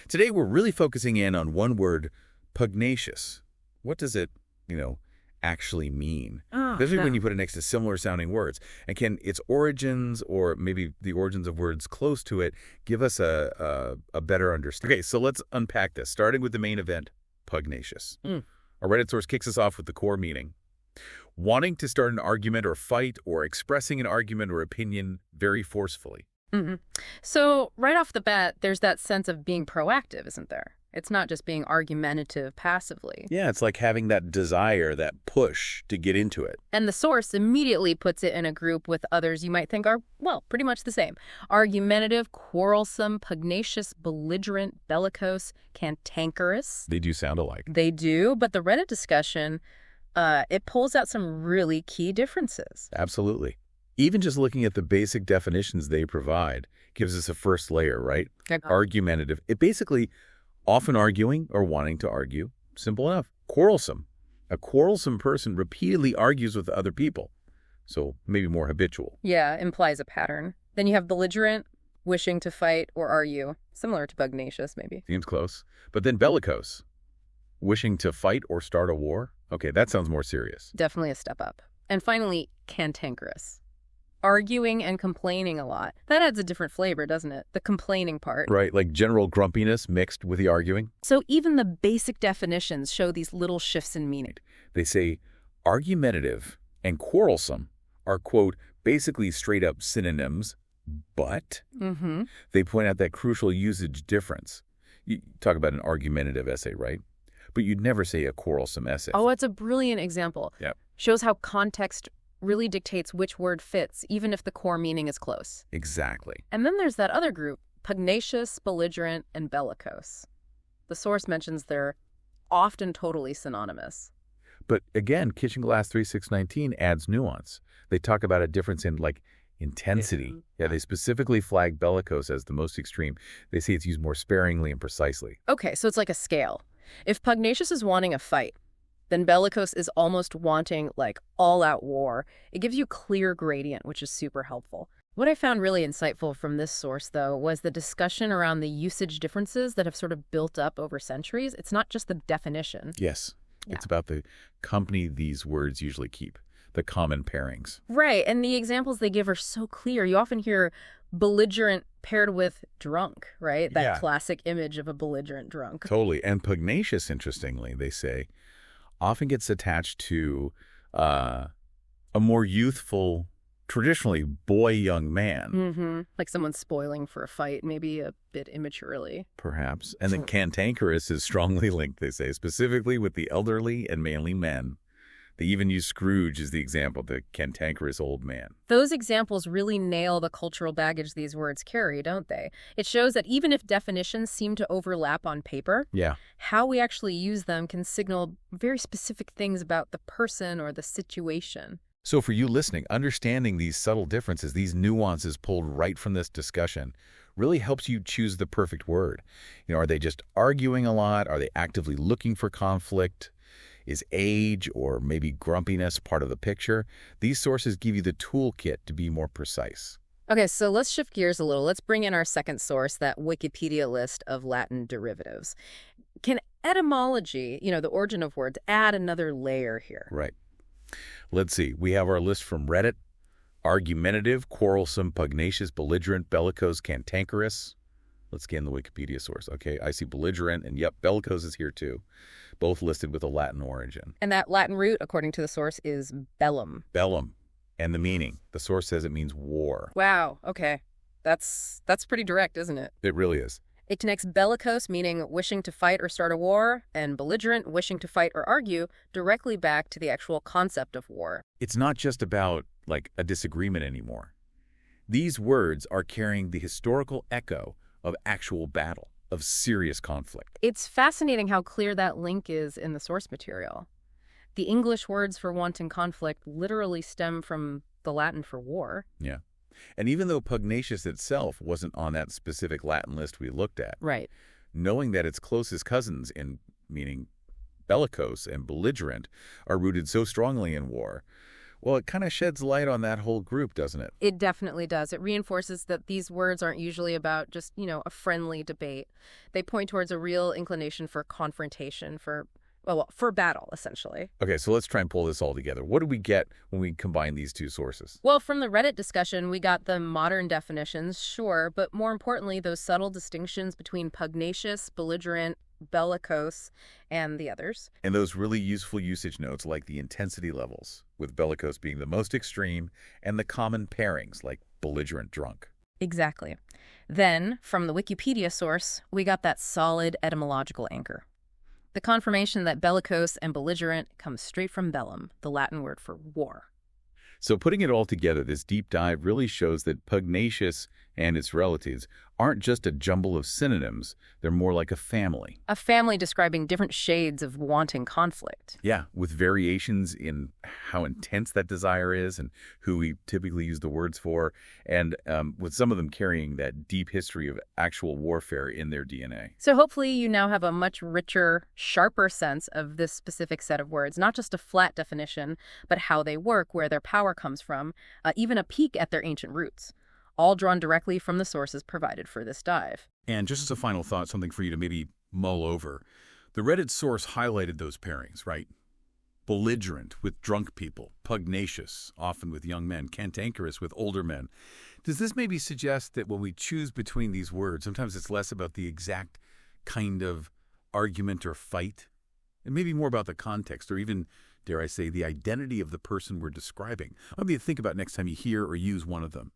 Today, we're really focusing in on one word, pugnacious. What does it, actually mean? Oh, Especially yeah. when you put it next to similar-sounding words. And can its origins, or maybe the origins of words close to it, give us a better understanding? Okay, so let's unpack this, starting with the main event, pugnacious. Our Reddit source kicks us off with the core meaning. Wanting to start an argument or fight, or expressing an argument or opinion very forcefully. hmm So right off the bat, there's that sense of being proactive, isn't there? It's not just being argumentative passively. Yeah, it's like having that desire, that push to get into it. And the source immediately puts it in a group with others you might think are, well, pretty much the same. Argumentative, quarrelsome, pugnacious, belligerent, bellicose, cantankerous. They do sound alike. They do, but the Reddit discussion, it pulls out some really key differences. Absolutely. Even just looking at the basic definitions they provide gives us a first layer, right? Argumentative. It basically, often arguing or wanting to argue. Simple enough. Quarrelsome. A quarrelsome person repeatedly argues with other people. So maybe more habitual. Yeah, implies a pattern. Then you have belligerent, wishing to fight or argue. Similar to pugnacious, maybe. Seems close. But then bellicose. Wishing to fight or start a war? Okay, that sounds more serious. Definitely a step up. And finally, cantankerous. Arguing and complaining a lot. That adds a different flavor, doesn't it? The complaining part. Right, like general grumpiness mixed with the arguing. So even the basic definitions show these little shifts in meaning. They say argumentative and quarrelsome are, quote, basically straight up synonyms, but they point out that crucial usage difference. You talk about an argumentative essay, right? But you'd never say a quarrelsome essay. Oh, it's a brilliant example. Yep. Shows how context really dictates which word fits, even if the core meaning is close. Exactly. And then there's that other group, pugnacious, belligerent, and bellicose. The source mentions they're often totally synonymous. But again, Kitchen Glass 3619 adds nuance. They talk about a difference in, intensity. Yeah, they specifically flag bellicose as the most extreme. They say it's used more sparingly and precisely. Okay, so it's like a scale. If pugnacious is wanting a fight, then bellicose is almost wanting, all-out war. It gives you clear gradient, which is super helpful. What I found really insightful from this source, though, was the discussion around the usage differences that have sort of built up over centuries. It's not just the definition. Yes. Yeah. It's about the company these words usually keep, the common pairings. Right, and the examples they give are so clear. You often hear belligerent paired with drunk, right? That classic image of a belligerent drunk. Totally. And pugnacious, interestingly, they say, often gets attached to a more youthful, traditionally boy-young man. Like someone spoiling for a fight, maybe a bit immaturely. Perhaps. And then cantankerous is strongly linked, they say, specifically with the elderly and manly men. They even use Scrooge as the example, the cantankerous old man. Those examples really nail the cultural baggage these words carry, don't they? It shows that even if definitions seem to overlap on paper, how we actually use them can signal very specific things about the person or the situation. So for you listening, understanding these subtle differences, these nuances pulled right from this discussion, really helps you choose the perfect word. Are they just arguing a lot? Are they actively looking for conflict? Is age or maybe grumpiness part of the picture? These sources give you the toolkit to be more precise. Okay, so let's shift gears a little. Let's bring in our second source, that Wikipedia list of Latin derivatives. Can etymology, the origin of words, add another layer here? Right. Let's see. We have our list from Reddit. Argumentative, quarrelsome, pugnacious, belligerent, bellicose, cantankerous. Let's scan the Wikipedia source. Okay, I see belligerent, and yep, bellicose is here too. Both listed with a Latin origin. And that Latin root, according to the source, is bellum. Bellum. And the meaning. The source says it means war. Wow, okay. That's pretty direct, isn't it? It really is. It connects bellicose, meaning wishing to fight or start a war, and belligerent, wishing to fight or argue, directly back to the actual concept of war. It's not just about, a disagreement anymore. These words are carrying the historical echo of actual battle, of serious conflict. It's fascinating how clear that link is in the source material. The English words for wanting conflict literally stem from the Latin for war. Yeah. And even though pugnacious itself wasn't on that specific Latin list we looked at, right, knowing that its closest cousins, meaning bellicose and belligerent, are rooted so strongly in war, Well, it kind of sheds light on that whole group, doesn't it? It definitely does. It reinforces that these words aren't usually about just, a friendly debate. They point towards a real inclination for confrontation, for battle, essentially. Okay, so let's try and pull this all together. What do we get when we combine these two sources? Well, from the Reddit discussion, we got the modern definitions, sure, but more importantly, those subtle distinctions between pugnacious, belligerent, bellicose, and the others. And those really useful usage notes like the intensity levels, with bellicose being the most extreme, and the common pairings like belligerent drunk. Exactly. Then, from the Wikipedia source, we got that solid etymological anchor. The confirmation that bellicose and belligerent comes straight from bellum, the Latin word for war. So putting it all together, this deep dive really shows that pugnacious and its relatives aren't just a jumble of synonyms, they're more like a family. A family describing different shades of wanting conflict. Yeah, with variations in how intense that desire is and who we typically use the words for, and with some of them carrying that deep history of actual warfare in their DNA. So hopefully you now have a much richer, sharper sense of this specific set of words, not just a flat definition, but how they work, where their power comes from, even a peek at their ancient roots, all drawn directly from the sources provided for this dive. And just as a final thought, something for you to maybe mull over. The Reddit source highlighted those pairings, right? Belligerent with drunk people, pugnacious, often with young men, cantankerous with older men. Does this maybe suggest that when we choose between these words, sometimes it's less about the exact kind of argument or fight, and maybe more about the context, or even, dare I say, the identity of the person we're describing? Maybe think about next time you hear or use one of them.